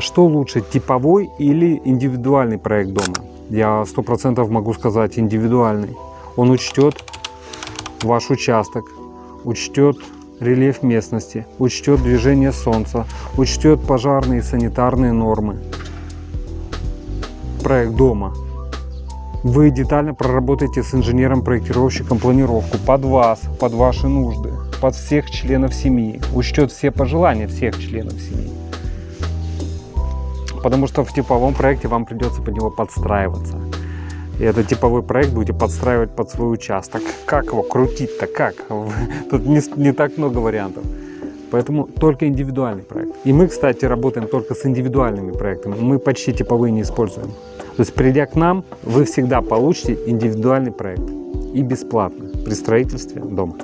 что лучше, типовой или индивидуальный проект дома? Я 100% могу сказать индивидуальный. Он учтет ваш участок, учтет рельеф местности, учтет движение солнца, учтет пожарные и санитарные нормы. Проект дома. Вы детально проработаете с инженером-проектировщиком планировку под вас, под ваши нужды, под всех членов семьи. Учтет все пожелания всех членов семьи. Потому что в типовом проекте вам придется под него подстраиваться. И этот типовой проект будете подстраивать под свой участок. Как его крутить-то? Как? Тут не так много вариантов. Поэтому только индивидуальный проект. И мы, кстати, работаем только с индивидуальными проектами. Мы почти типовые не используем. То есть, придя к нам, вы всегда получите индивидуальный проект. И бесплатно при строительстве дома.